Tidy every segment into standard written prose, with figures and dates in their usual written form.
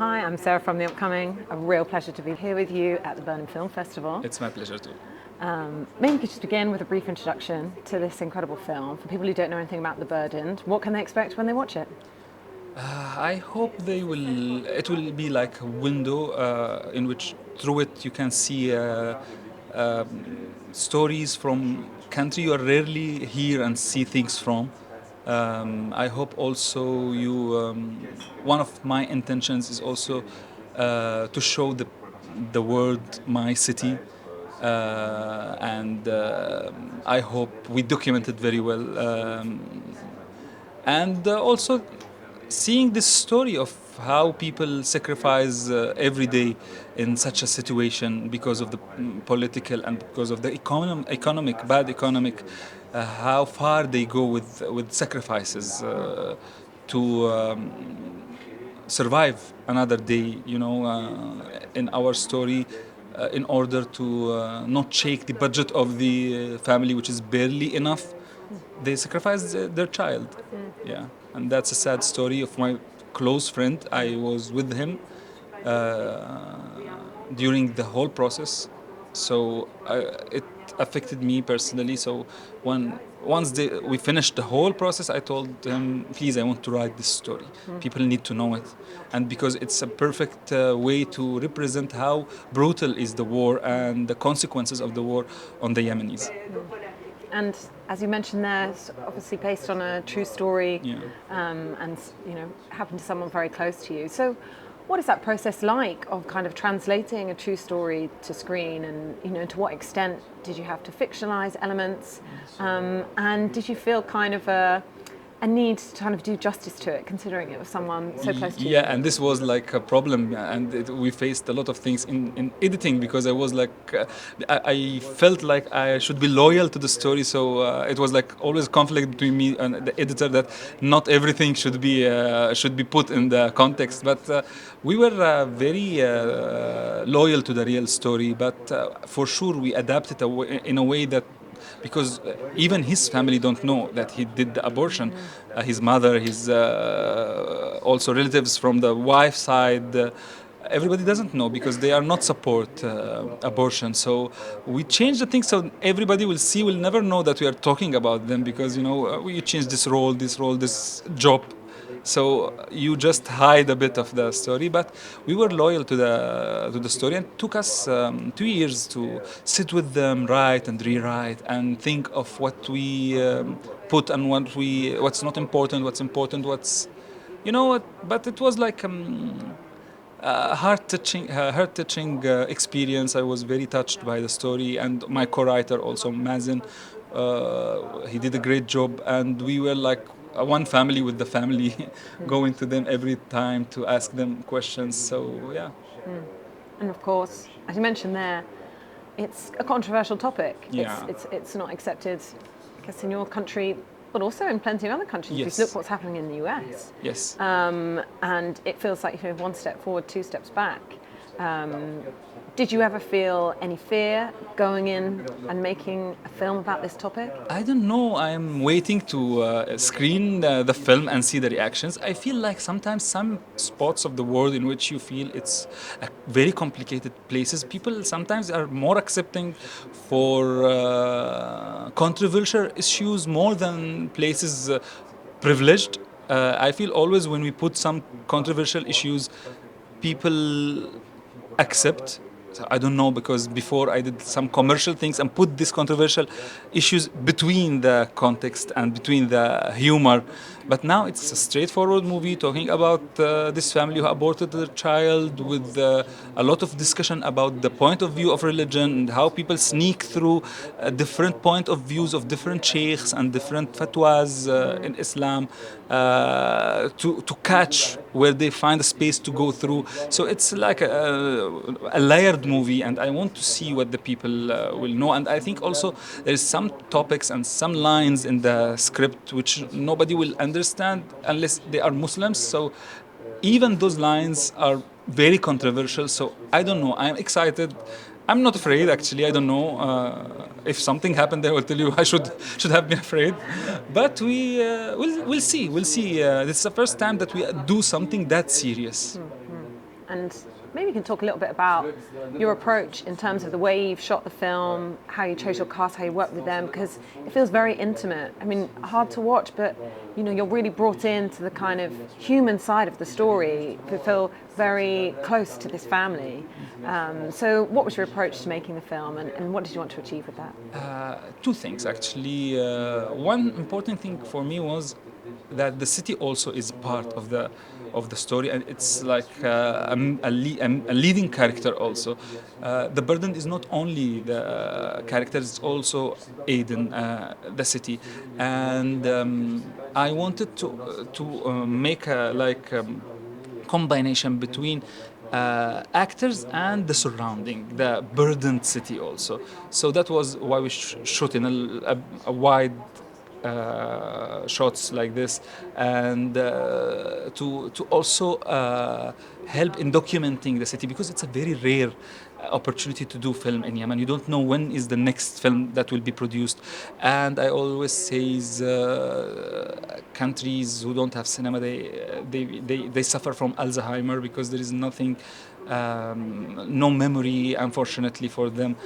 Hi, I'm Sarah from The Upcoming. A real pleasure to be here with you at the Berlin Film Festival. It's my pleasure too. Maybe we could just begin with a brief introduction to this incredible film. For people who don't know anything about The Burdened, what can they expect when they watch it? I hope it will be like a window in which through it you can see stories from country you rarely hear and see things from. I hope also one of my intentions is also to show the world my city, and I hope we document it very well. And also seeing this story of how people sacrifice every day in such a situation because of the political and because of the economic bad economic, how far they go with sacrifices to survive another day, in our story, in order to not shake the budget of the family, which is barely enough. They sacrifice their child. Yeah, and that's a sad story of my close friend. I was with him uh, during the whole process, so it affected me personally. So we finished the whole process, I told him, please, I want to write this story. People need to know it, and because it's a perfect way to represent how brutal is the war and the consequences of the war on the Yemenis. And as you mentioned there, it's obviously based on a true story, Yeah. and happened to someone very close to you. So what is that process like of kind of translating a true story to screen, and to what extent did you have to fictionalize elements, and did you feel kind of a need to kind of do justice to it, considering it was someone so close to you? Yeah, and this was like a problem, and we faced a lot of things in editing, because I was like, I felt like I should be loyal to the story, so it was like always conflict between me and the editor that not everything should be put in the context, but we were very loyal to the real story, but for sure we adapted in a way that, because even his family don't know that he did the abortion. His mother, his also relatives from the wife side, everybody doesn't know because they are not support abortion. So we changed the thing so everybody will never know that we are talking about them, because we changed this job. So you just hide a bit of the story, but we were loyal to the story, and it took us 2 years to sit with them, write and rewrite, and think of what we put and what's not important, what's important, what's But it was like a heart touching experience. I was very touched by the story, and my co-writer also, Mazen, he did a great job, and we were like one family with the family, going to them every time to ask them questions. So yeah. And of course, as you mentioned there, it's a controversial topic. Yeah. It's not accepted, I guess, in your country, but also in plenty of other countries. Yes. Because look what's happening in the US. Yes. And it feels like one step forward, two steps back. Did you ever feel any fear going in and making a film about this topic? I don't know. I'm waiting to screen the film and see the reactions. I feel like sometimes some spots of the world in which you feel it's very complicated places, people sometimes are more accepting for controversial issues more than places privileged. I feel always when we put some controversial issues, people accept. So I don't know, because before I did some commercial things and put these controversial issues between the context and between the humor. But now it's a straightforward movie talking about this family who aborted their child, with a lot of discussion about the point of view of religion and how people sneak through different point of views of different sheikhs and different fatwas in Islam, to catch where they find a space to go through. So it's like a layered movie, and I want to see what the people will know. And I think also there is some topics and some lines in the script which nobody will understand unless they are Muslims. So even those lines are very controversial. So I don't know. I'm excited. I'm not afraid, actually. I don't know if something happened there. I will tell you I should have been afraid, but we'll see. We'll see. This is the first time that we do something that serious. And maybe you can talk a little bit about your approach in terms of the way you've shot the film, how you chose your cast, how you worked with them, because it feels very intimate. I mean, hard to watch, but you're really brought into the kind of human side of the story. You feel very close to this family. So what was your approach to making the film, and what did you want to achieve with that? Two things actually. One important thing for me was that the city also is part of the story, and it's like a leading character also. The burden is not only the characters; it's also Aiden, the city, and I wanted to make a combination between actors and the surrounding, the burdened city also. So that was why we shot in a wide shots like this, and to also help in documenting the city, because it's a very rare opportunity to do film in Yemen. You don't know when is the next film that will be produced, and I always say countries who don't have cinema, they suffer from Alzheimer, because there is nothing, no memory, unfortunately for them,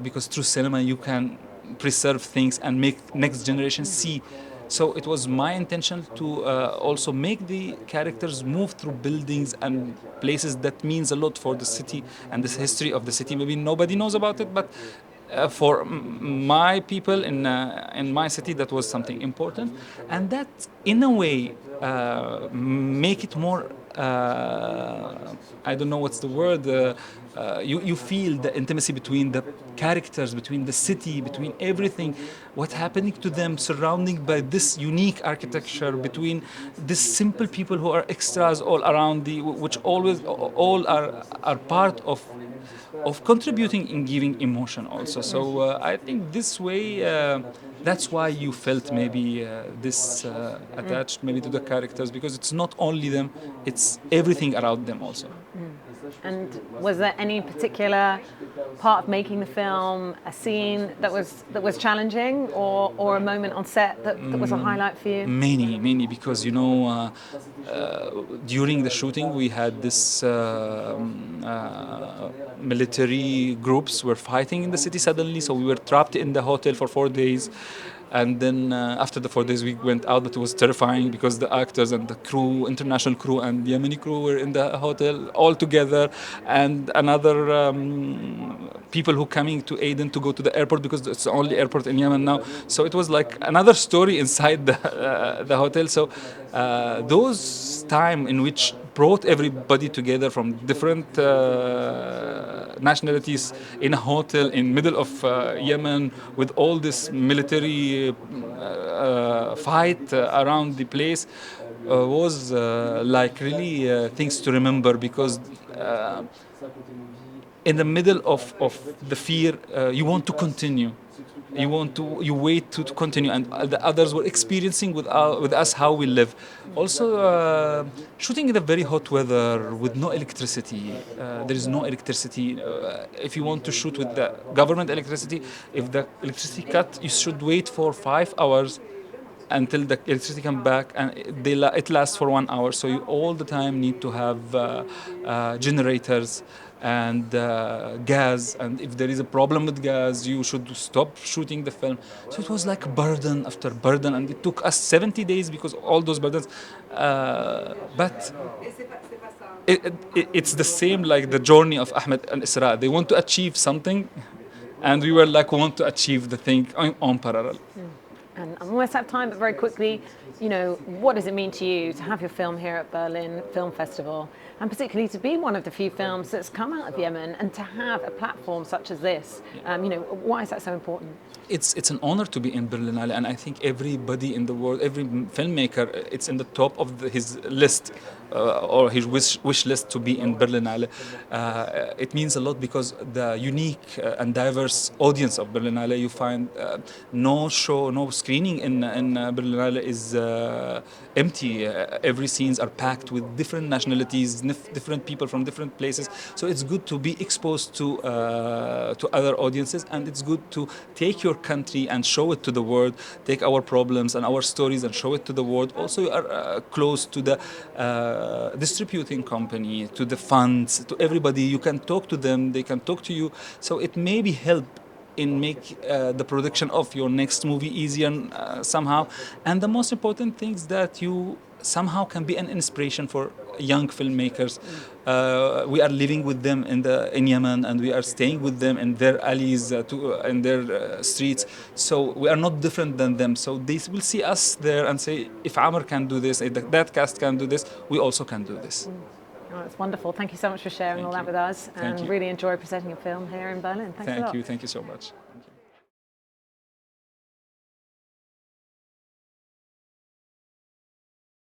because through cinema you can preserve things and make next generation see. So it was my intention to also make the characters move through buildings and places that means a lot for the city and the history of the city. Maybe nobody knows about it, but for my people in my city, that was something important, and that in a way make it more. I don't know what's the word. You feel the intimacy between the characters, between the city, between everything, what's happening to them, surrounding by this unique architecture, between these simple people who are extras all around which always all are part of contributing in giving emotion also. So I think this way, that's why you felt maybe this attached maybe to the characters, because it's not only them, it's everything around them also. And was there any particular part of making the film, a scene that was challenging, or a moment on set that was a highlight for you? Many, because during the shooting we had this military groups were fighting in the city suddenly, so we were trapped in the hotel for 4 days. And then after the 4 days we went out, but it was terrifying because the actors and the crew, international crew and Yemeni crew, were in the hotel all together, and another people who coming to Aden to go to the airport, because it's the only airport in Yemen now. So it was like another story inside the hotel. So those time in which brought everybody together from different nationalities in a hotel in middle of Yemen, with all this military fight around the place, was like really things to remember, because in the middle of the fear, you want to continue, you wait to continue, and the others were experiencing with us how we live. Also shooting in a very hot weather with no electricity. There is no electricity. If you want to shoot with the government electricity, if the electricity cut, you should wait for 5 hours until the electricity come back, and it lasts for 1 hour. So you all the time need to have generators and gas, and if there is a problem with gas, you should stop shooting the film. So it was like burden after burden, and it took us 70 days because all those burdens. But it's the same like the journey of Ahmed and Isra. They want to achieve something, and we were like want to achieve the thing on parallel. And I'm almost out of time, but very quickly, what does it mean to you to have your film here at Berlin Film Festival, and particularly to be one of the few films that's come out of Yemen, and to have a platform such as this? Why is that so important? It's an honor to be in Berlinale, and I think everybody in the world, every filmmaker, it's in the top of his list or his wish list to be in Berlinale. It means a lot because the unique and diverse audience of Berlinale, you find no show, no screening in Berlinale is empty. Every scenes are packed with different nationalities, different people from different places. So it's good to be exposed to other audiences, and it's good to take your country and show it to the world. Take our problems and our stories and show it to the world. Also, you are close to the distributing company, to the funds, to everybody. You can talk to them, they can talk to you. So it maybe help in make the production of your next movie easier somehow. And the most important thing is that you somehow can be an inspiration for young filmmakers. We are living with them in Yemen, and we are staying with them in their alleys, in their streets. So we are not different than them. So they will see us there and say, if Amr can do this, if that cast can do this, we also can do this. Oh, it's wonderful. Thank you so much for sharing all that with us, and really enjoy presenting a film here in Berlin. Thanks a lot. Thank you so much.